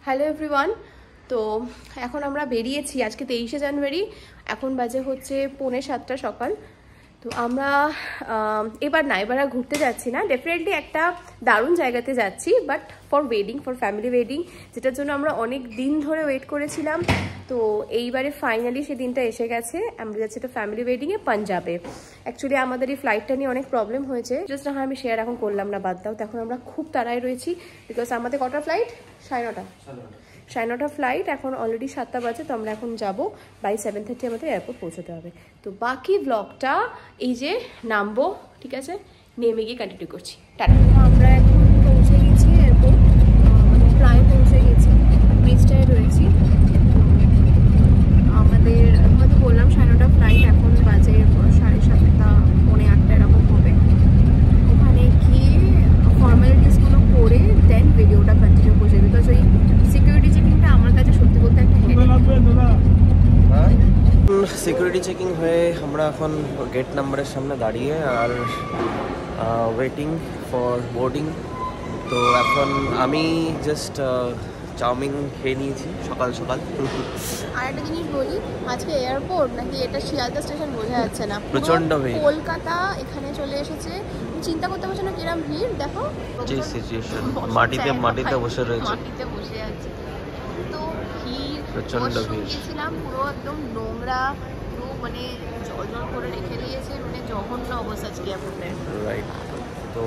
Hello everyone. তো এখন আমরা বেরিয়েছি আজকে 23শে জানুয়ারি। এখন বাজে হচ্ছে 6:45 সকাল। তো আমরা এবার আর ঘুরতে যাচ্ছি না, ডেফিনেটলি একটা দারুণ জায়গাতে যাচ্ছি, but for wedding, for family wedding, যেটার জন্য আমরা অনেক দিন ধরে ওয়েট করেছিলাম। তো এইবারে ফাইনালি সেই দিনটা এসে গেছে। আমরা যাচ্ছি একটা ফ্যামিলি ওয়েডিংয়ে পাঞ্জাবে। অ্যাকচুয়ালি আমাদের এই ফ্লাইটটা নিয়ে অনেক প্রবলেম হয়েছে, জাস্ট না আমি শেয়ার এখন করলাম না, বাদ দাও। তো এখন আমরা খুব তাড়ায় রয়েছি, বিকজ আমাদের কটা ফ্লাইট? 9:30 ফ্লাইট, এখন অলরেডি 7টা বাজে। তো আমরা এখন যাবো, বাই 7:30 আমাদের এয়ারপোর্ট পৌঁছতে হবে। তো বাকি ব্লগটা এই যে নামবো, ঠিক আছে, নেমে গিয়ে কন্টিনিউ করছি। টাটা। আমরা এখন পৌঁছে গেছি এয়ারপোর্ট, প্রায় পৌঁছে গেছি, ব্রিজটায় রয়েছি। আমাদের হয়তো বললাম 9:30 ফ্লাইট, এখন বাজে 7:30, 7:45 এরকম হবে। ওখানে গিয়ে ফর্মালিটিসগুলো করে দেন ভিডিওটা কন্টিনিউ করছে, বিকজ ওই সিকিউরিটি চেকিংটা আমার কাছে সত্যি বলতে একটা সিকিউরিটি চেকিং হয়ে আমরা এখন গেট নাম্বারের সামনে দাঁড়িয়ে আর ওয়েটিং ফর বোর্ডিং। তো এখন আমি জাস্ট চাউমিন খেয়ে নিয়েছি সকাল সকাল। আর একটা জিনিস বলি, আজকে এয়ারপোর্ট নাকি এটা শিয়ালদা স্টেশন বোঝা যাচ্ছে না, প্রচন্ড ভিড়। কলকাতা এখানে চলে এসেছে, চিন্তা করতে পারছো না কিরম ভিড়। দেখো যে সিচুয়েশন, মাটিতে বসে রয়েছে, মাটিতে বসে আছে, তো ভিড় প্রচন্ড ভিড়। গেছিলাম, পুরো একদম নোংরা, পুরো মানে জল করে রেখে দিয়েছে, মানে জঘন্য অবস্থা আজকে এয়ারপোর্টে। রাইট। তো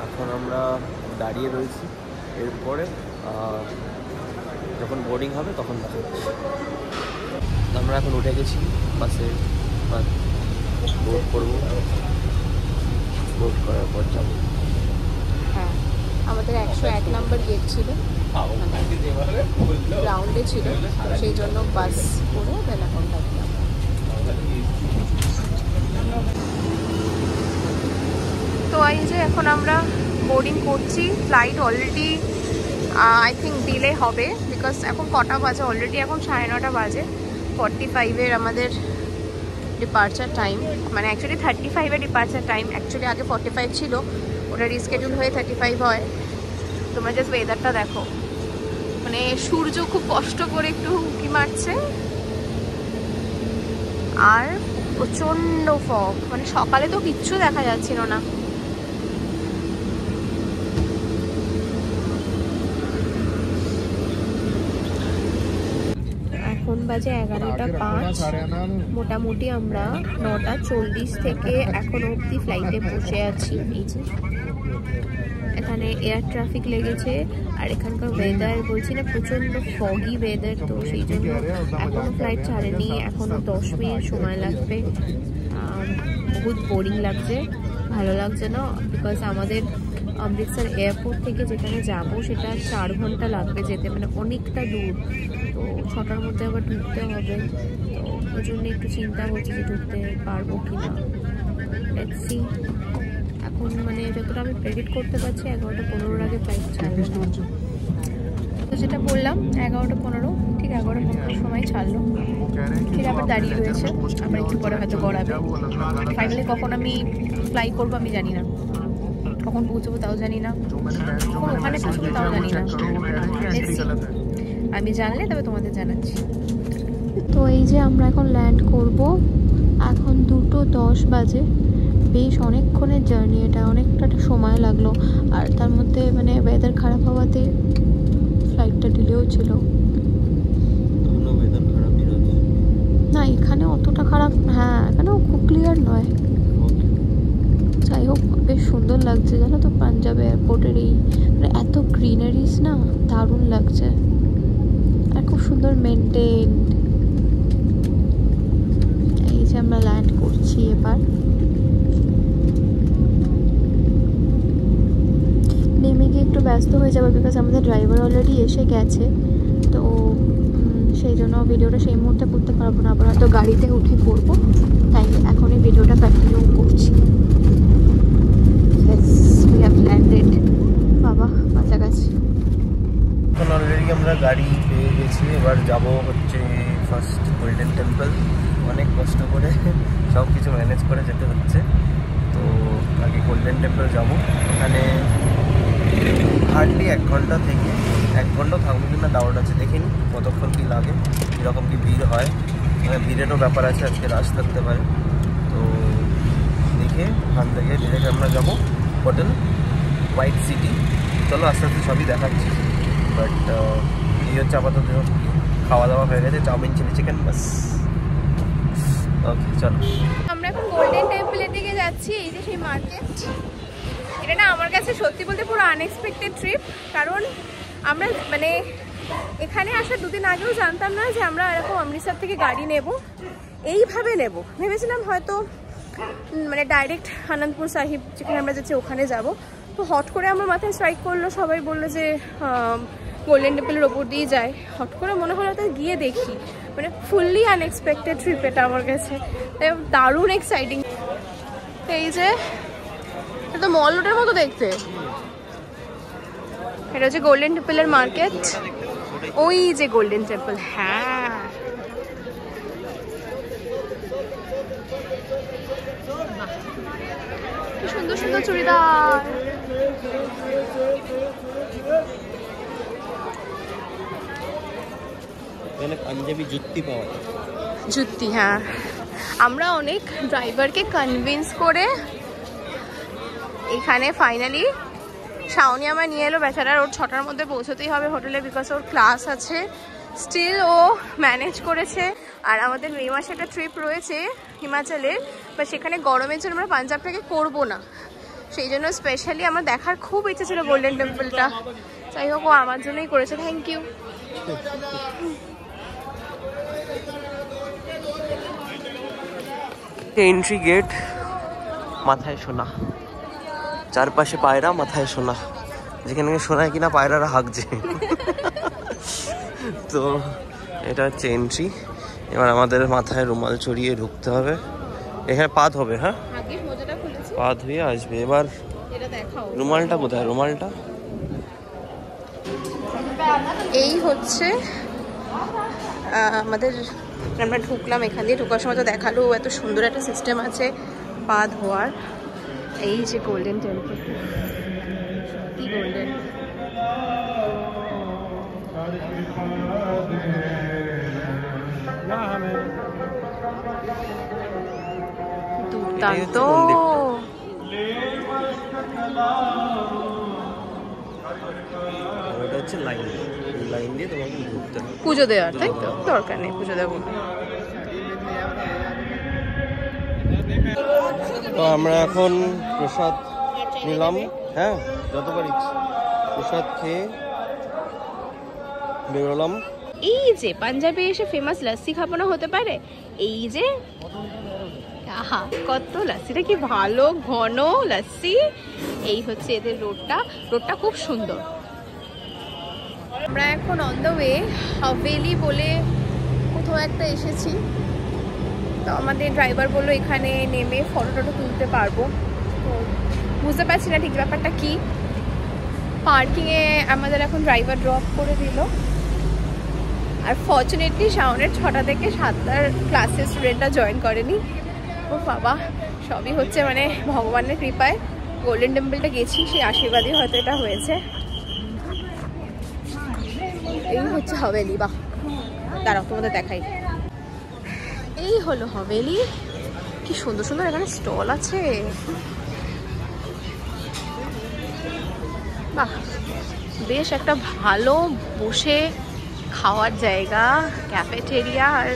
এখন আমরা দাঁড়িয়ে রয়েছি, এরপরে যখন বোর্ডিং হবে তখন দেখা যাচ্ছে। আমরা এখন উঠে গেছি বাসে, বোর্ড করবো, বোর্ড করার পর যাবো। হ্যাঁ, আমাদের 101 নম্বর গেট ছিল, গ্রাউন্ডে ছিল, সেই জন্য বাস করে দেন এখন থাকলাম। তো এই যে এখন আমরা বোর্ডিং করছি। Flight already I think delay হবে, বিকজ এখন কটা বাজে? অলরেডি এখন 9:30 বাজে। 45-এর আমাদের ডিপার্চার টাইম, মানে অ্যাকচুয়ালি 35-এর ডিপার্চার টাইম। অ্যাকচুয়ালি আগে 45 ছিল, ওটা রিস্কেডিউল হয়ে 35 হয়। তোমরা জাস্ট ওয়েদারটা দেখো, মানে সূর্য খুব কষ্ট করে একটু উঁকি মারছে, আর প্রচণ্ড ফগ, মানে সকালে তো কিচ্ছু দেখা যাচ্ছিল না। এখন বাজে 11:05। মোটামুটি আমরা 9:40 থেকে এখন অবধি ফ্লাইটে বসে আছি। এই যে এখানে এয়ার ট্রাফিক লেগেছে, আর এখানকার ওয়েদার বলছি না, প্রচণ্ড ফগি ওয়েদার। তো সেই জন্য এখনও ফ্লাইট ছাড়েনি, এখনও 10 মিনিট সময় লাগবে। বহুত বোরিং লাগছে, ভালো লাগছে না, বিকজ আমাদের অমৃতসর এয়ারপোর্ট থেকে যেখানে যাব সেটা 4 ঘন্টা লাগবে যেতে, মানে অনেকটা দূর। তো 6টার মধ্যে আবার ঢুকতে হবে, তো ওই জন্য একটু চিন্তা হচ্ছে যে ঢুকতে পারবো কি না। Let's see. এখন মানে যতটা আমি প্রেডিক্ট করতে পারছি 11:15 আগে ফ্লাইট ছাড়বে। তো যেটা বললাম 11:15, ঠিক 11:15 সময় ছাড়লো। ঠিক আবার দাঁড়িয়ে রয়েছে, আবার একটু পরে হয়তো গড়াবে। ফাইনালি কখন আমি ফ্লাই করবো আমি জানি না, কখন পৌঁছবো তাও জানি না, কখন ওখানে পৌঁছবো তাও জানি না। আমি জানলে তবে তোমাদের জানাচ্ছি। তো এই যে আমরা এখন ল্যান্ড করব, এখন 2:10 বাজে। বেশ অনেকক্ষণের জার্নি, এটা অনেকটা সময় লাগলো, আর তার মধ্যে মানে ওয়েদার খারাপ হওয়াতে ফ্লাইটটা ডিলেও ছিল। না এখানে অতটা খারাপ, হ্যাঁ এখানেও খুব ক্লিয়ার নয়। যাই হোক, বেশ সুন্দর লাগছে জানো তো পাঞ্জাব এয়ারপোর্টের এই মানে এত গ্রিনারিজ না, দারুণ লাগছে, আর খুব সুন্দর মেনটেন। এই যে আমরা ল্যান্ড করছি এবার। নেমে গিয়ে একটু ব্যস্ত হয়ে যাবো, বিকজ আমাদের ড্রাইভার অলরেডি এসে গেছে। তো সেই জন্য ভিডিওটা সেই মুহূর্তে করতে পারবো না, আবার হয়তো গাড়িতে উঠে করবো, তাই এখন এই ভিডিওটা কন্টিনিউ করছি। বাবা কাছাকাছি এখন অলরেডি আমরা গাড়ি পেয়ে গেছি, এবার যাব হচ্ছে ফার্স্ট গোল্ডেন টেম্পল। অনেক কষ্ট করে সব কিছু ম্যানেজ করে যেতে হচ্ছে। তো আগে গোল্ডেন টেম্পল যাব, ওখানে হার্ডলি 1 ঘন্টা থেকে 1 ঘন্টা থাকবো কিনা ডাউট আছে, দেখিনি কতক্ষণ কি লাগে, কীরকম কি ভিড় হয়, ভিড়েরও ব্যাপার আছে, আজকে রাশ থাকতে পারে। তো দেখে ওখান থেকে ডিরেক্ট আমরা যাবো হোটেল হোয়াইট সিটি। চলো আস্তে আস্তে সবই দেখাচ্ছি, বাট এই হচ্ছে আপাতত খাওয়া দাওয়া হয়ে গেছে, চাউমিন চিলি চিকেন বাস। ওকে চলো, আমরা এখন গোল্ডেন টেম্পলের দিকে যাচ্ছি। এই যে সেই মার্কেট, এটা না আমার কাছে সত্যি বলতে পুরো আনএক্সপেক্টেড ট্রিপ। কারণ আমরা মানে এখানে আসার 2 দিন আগেও জানতাম না যে আমরা এরকম অমৃতসর থেকে গাড়ি নেব, এইভাবে নেব। ভেবেছিলাম হয়তো মানে ডাইরেক্ট আনন্দপুর সাহিব যেখানে আমরা যাচ্ছি ওখানে যাব। তো হট করে আমার মাথায় স্ট্রাইক করলো, সবাই বললো যে গোল্ডেন টেম্পলের ওপর দিয়ে যায়। হট করে মনে হলো তো গিয়ে দেখি, মানে ফুললি আনএক্সপেক্টেড ট্রিপ এটা আমার কাছে, দারুণ এক্সাইটিং। এই যে এটা তো মল রোডের মতো দেখতে, এটা হচ্ছে গোল্ডেন টেম্পলের মার্কেট। ওই যে গোল্ডেন টেম্পল, হ্যাঁ কি সুন্দর সুন্দর চুড়িদার। পাঞ্জাবি জুত্তি পাওয়া যায়, জুত্তি, হ্যাঁ। আমরা অনেক ড্রাইভারকে কনভিন্স করে এখানে ফাইনালি শাওনি আমায় নিয়ে এলো। বেচারার ওর 6টার মধ্যে পৌঁছতেই হবে হোটেলে, বিকজ ওর ক্লাস আছে। স্টিল ও ম্যানেজ করেছে। আর আমাদের মে মাসে একটা ট্রিপ রয়েছে হিমাচলের, বা সেখানে গরমের জন্য আমরা পাঞ্জাবটাকে করবো না, সেই জন্য স্পেশালি আমার দেখার খুব ইচ্ছে ছিল গোল্ডেন টেম্পলটা। যাই হোক ও আমার জন্যই করেছে, থ্যাংক ইউ। এন্ট্রি গেট, মাথায় সোনা, চারপাশে পায়রা, মাথায় সোনা, যেখানে সোনায় কিনা পায়রারা হাঁকছে। তো এটা হচ্ছে এন্ট্রি। এবার আমাদের মাথায় রুমাল চড়িয়ে ঢুকতে হবে। এখানে পা ধোবে, হ্যাঁ পা ধুয়ে আসবে। এবার রুমালটা কোথায়, রুমালটা এই হচ্ছে আমাদের, আমরা ঢুকলাম এখান দিয়ে। ঢোকার সময় তো দেখালো এত সুন্দর একটা সিস্টেম আছে পা ধোয়ার। এই যে গোল্ডেন টেম্পল, কি গোল্ডেন। দুর্দান্ত। ওটা হচ্ছে লাইন, লাইন দিয়ে তোমাকে ঢুকতে হবে পুজো দেওয়ার, তাই তো? দরকার নেই পুজো দেবো। তো আমরা এখন প্রসাদ নিলাম, হ্যাঁ যতবার ইচ্ছে প্রসাদ খেয়ে বেরোলাম। এই যে পাঞ্জাবে এসে ফেমাস লস্যি খাবো না হতে পারে? এই যে আহা কত লস্যিটা কি ভালো, ঘন লস্যি। এই হচ্ছে এদের রোডটা, রোডটা খুব সুন্দর। আমরা এখন অন দ্য ওয়ে হাভেলি বলে কোথাও একটা এসেছি। তো আমাদের ড্রাইভার বললো এখানে নেমে ফটো টটো তুলতে পারবো। তো বুঝতে পারছি না ঠিক ব্যাপারটা কি। পার্কিংয়ে আমাদের এখন ড্রাইভার ড্রপ করে দিল। আর ফর্চুনেটলি শাওনের 6টা থেকে 7টার ক্লাসের স্টুডেন্টরা জয়েন করেনি। ও বাবা, সবই হচ্ছে মানে ভগবানের কৃপায়। গোল্ডেন টেম্পলটা গেছি, সেই আশীর্বাদই হয়তো এটা হয়েছে। এই হচ্ছে হাভেলি। বাহ, দাঁড়াও তোমাদের দেখাই। এই হলো হাভেলি। কি সুন্দর সুন্দর এখানে স্টল আছে। বাহ, বেশ একটা ভালো বসে খাওয়ার জায়গা, ক্যাফেটেরিয়া। আর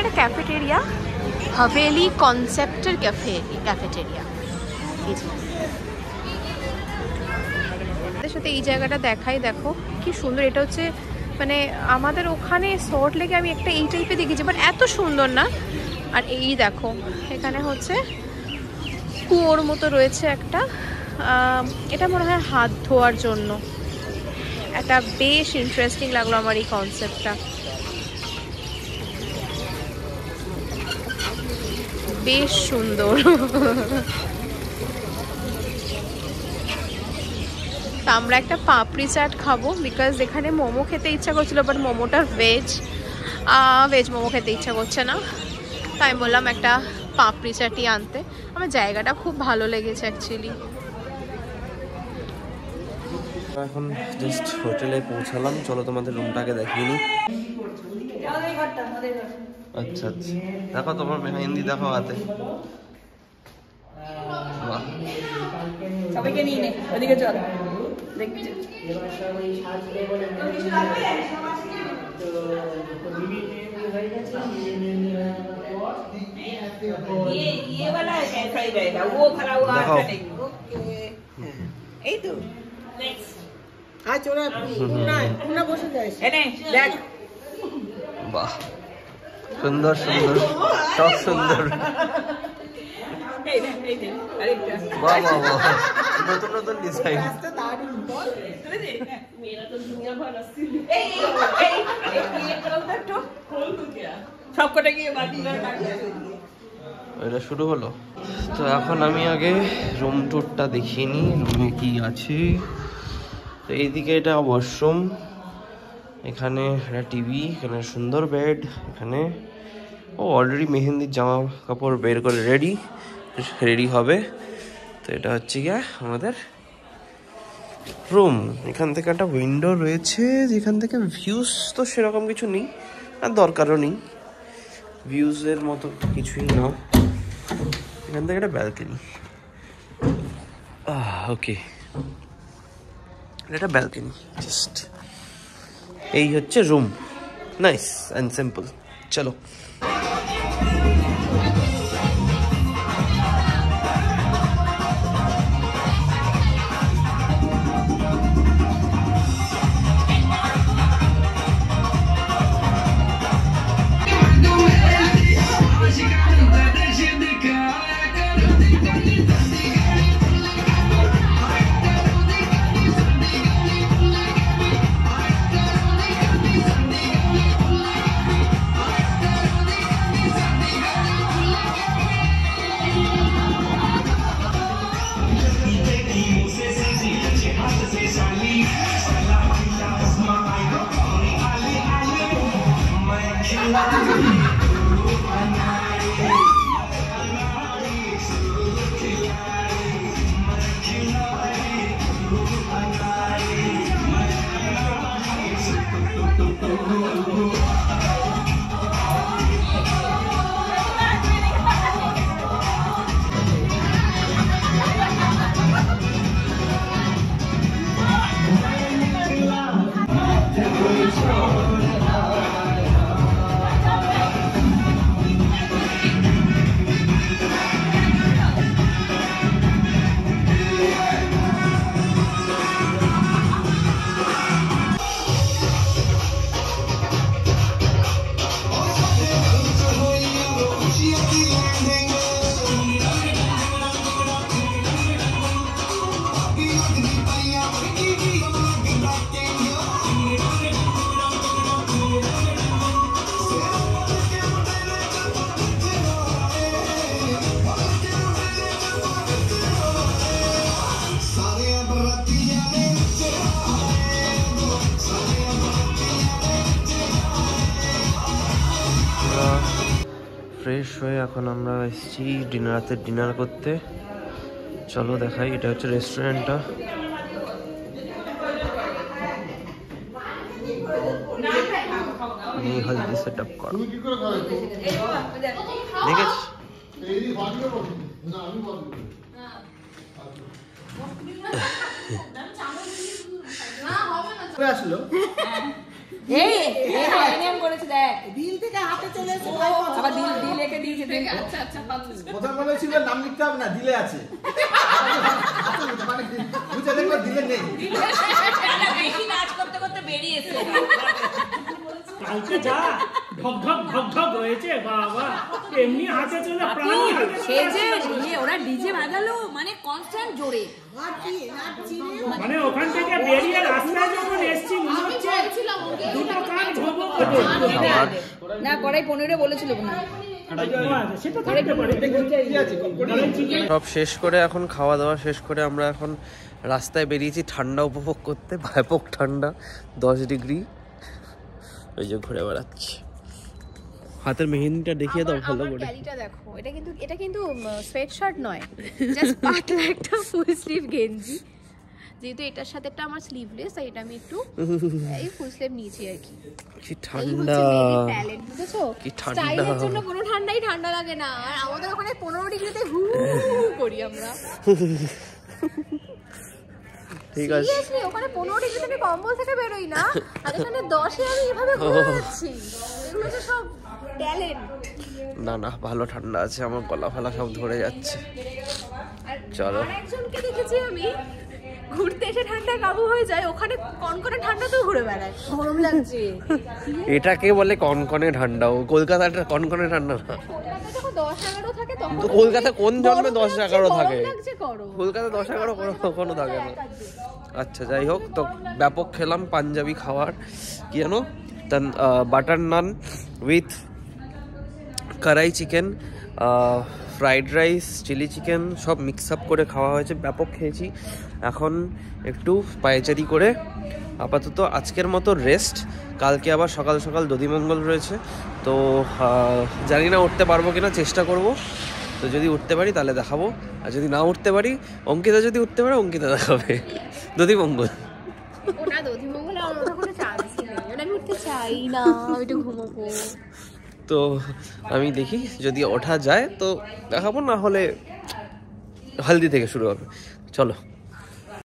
এটা ক্যাফেটেরিয়া, হাভেলি কনসেপ্টের ক্যাফেটেরিয়া। সাথে এই জায়গাটা দেখাই, দেখো কি সুন্দর। এটা হচ্ছে মানে আমাদের ওখানে সল্ট লেকে আমি একটা এই টাইপে দেখেছি, বাট এত সুন্দর না। আর এই দেখো এখানে হচ্ছে কুয়োর মতো রয়েছে একটা, এটা মনে হয় হাত ধোয়ার জন্য। একটা বেশ ইন্টারেস্টিং লাগলো আমার এই কনসেপ্টটা, বেশ সুন্দর। আমরা একটা পাপড়ি চাট খাবো, বিকজ এখানে মোমো খেতে ইচ্ছা করছিল, বাট মোমোটা ভেজ মোমো খেতে ইচ্ছা করছে না। তাই বললাম একটা পাপড়ি চাটি আনতে। আমার জায়গাটা খুব ভালো লেগেছে অ্যাকচুয়ালি। এখন জাস্ট হোটেলে পৌঁছালাম, চলো তোমাদের রুমটাকে দেখিয়ে নিই। আচ্ছা আচ্ছা, দেখো তোমার মেহেন্দি দেখো হাতে। সবাইকে নিয়ে নে, ওদিকে চল। দেখছি ये वाला कैसा ही रहेगा, वो भरा हुआ आटा नहीं। এই তো আজ ওরা না বসে যায় এনে দেখ। বাহ, সুন্দর সুন্দর, সব সুন্দর। এই দেখ এই দেখ আরেকটা। বাহ বাহ বাহ, নতুন নতুন ডিজাইন। রাস্তা দারুণ বল। मेरा तो दुनिया भर अस्सी। এই ये करो तो खोल दो क्या সব কটা গিয়ে বাটি না কাটিয়ে দিই। এটা শুরু হলো। তো এখন আমি আগে রুম টুরটা দেখিয়ে নিই, রুমে কি আছে। তো এইদিকে এটা ওয়াশরুম, এখানে একটা টিভি, এখানে সুন্দর বেড, এখানে ও অলরেডি মেহেন্দির জামা কাপড় বের করে রেডি হবে। তো এটা হচ্ছে গিয়ে আমাদের রুম। এখান থেকে একটা উইন্ডো রয়েছে, যেখান থেকে ভিউজ তো সেরকম কিছু নেই আর দরকারও নেই, ভিউজের মতো কিছুই না। এখান থেকে একটা ব্যালকনি, ওকে এটা ব্যালকনি জাস্ট। এই হচ্ছে রুম, নাইস অ্যান্ড সিম্পল। চলো ফ্রেশ হয়ে এখন আমরা এসেছি ডিনার করতে। চলো দেখাই, এটা হচ্ছে রেস্টুরেন্টটা। হলদি সেট আপ করা দেখেছি। আসলো এই নিয়ম করেছে দেখ, দিল থেকে হাতে চলে এসে আবার দিল একে দিয়েছে। আচ্ছা আচ্ছা প্রথম বলেছিল নাম লিখতে হবে না, দিলে আছে, মানে বুঝে দেখো দিলে নেই। বেশি নাচ করতে করতে বেরিয়েছে। কালকে যা ঢক ঢক ঢক ঢক হয়েছে বাবা, এমনি হাতে চলে প্রাণী সেজে নিয়ে ওরা ডিজে বাজালো মানে কনস্ট্যান্ট জোরে। মানে ওখান থেকে বেরিয়ে রাস্তায় যখন এসছি মনে হচ্ছে দুটো কান ভোগ না কড়াই 15 বলেছিল না, সেটা থাকতে পারে। সব শেষ করে এখন খাওয়া দাওয়া শেষ করে আমরা এখন রাস্তায় বেরিয়েছি ঠান্ডা উপভোগ করতে। ব্যাপক ঠান্ডা, 10 ডিগ্রি। ওই যে ঘুরে বেড়াচ্ছি, হাতের মেহেন্দিটা দেখিয়ে দাও ভালো করে। ট্যালিটা দেখো, এটা কিন্তু সোয়েট শার্ট নয়, জাস্ট পাতলা একটা ফুল স্লিভ গেঞ্জি। যেহেতু এটার সাথেটা আমার স্লিভলেস, তাই এটা আমি একটু এই ফুল স্লিভ নিয়েছি আর কি। কি ঠান্ডা, ট্যালেন্ট বুঝেছো? কি ঠান্ডা, স্টাইলের জন্য কোনো ঠান্ডাই ঠান্ডা লাগে না। আর আমাদের ওখানে 15 ডিগ্রিতে হু করি আমরা। ঠিক আছে, সিরিয়াসলি ওখানে 15 ডিগ্রি থেকে কম্বল থেকে বেরোই না, আর এখানে 10 এ আমি এভাবে ঘুরছি। এগুলো তো সব ট্যালেন্ট। না না ভালো ঠান্ডা আছে, আমার গলা ফলা সব ধরে যাচ্ছে। চলো, আরেকজনকে দেখেছি আমি ঘুরতে এসে ঠান্ডা কাবু হয়ে যায়, ওখানে কনকনে ঠান্ডা তো ঘুরে বেড়ায়, গরম লাগছে। এটাকে বলে কনকনে ঠান্ডা, ও কলকাতাটা কনকনে ঠান্ডা না। কলকাতায় যখন 10-11 থাকে তখন তো কলকাতা কোন জন্মে 10-11 থাকে? গরম। কলকাতা 10-11 কখনো থাকে না। আচ্ছা যাই হোক, তো ব্যাপক খেলাম পাঞ্জাবি খাবার, কি জানো, butter naan with kadai chicken, fried rice, chilli chicken সব মিক্স আপ করে খাওয়া হয়েছে, ব্যাপক খেয়েছি। এখন একটু পায়চারি করে আপাতত আজকের মতো রেস্ট, কালকে আবার সকাল সকাল দধিমঙ্গল রয়েছে, তো জানি না উঠতে পারবো কিনা, চেষ্টা করব। তো যদি উঠতে পারি তাহলে দেখাবো, আর যদি না উঠতে পারি, অঙ্কিতা যদি উঠতে পারে অঙ্কিতা দেখাবে দধিমঙ্গল। ওটা দধিমঙ্গল আর ওটা কোনো চান্স নেই, আমি উঠতে চাই না, আমি একটু ঘুমাবো। তো আমি দেখি যদি ওঠা যায় তো দেখাবো, না হলে হলদি থেকে শুরু হবে। চলো।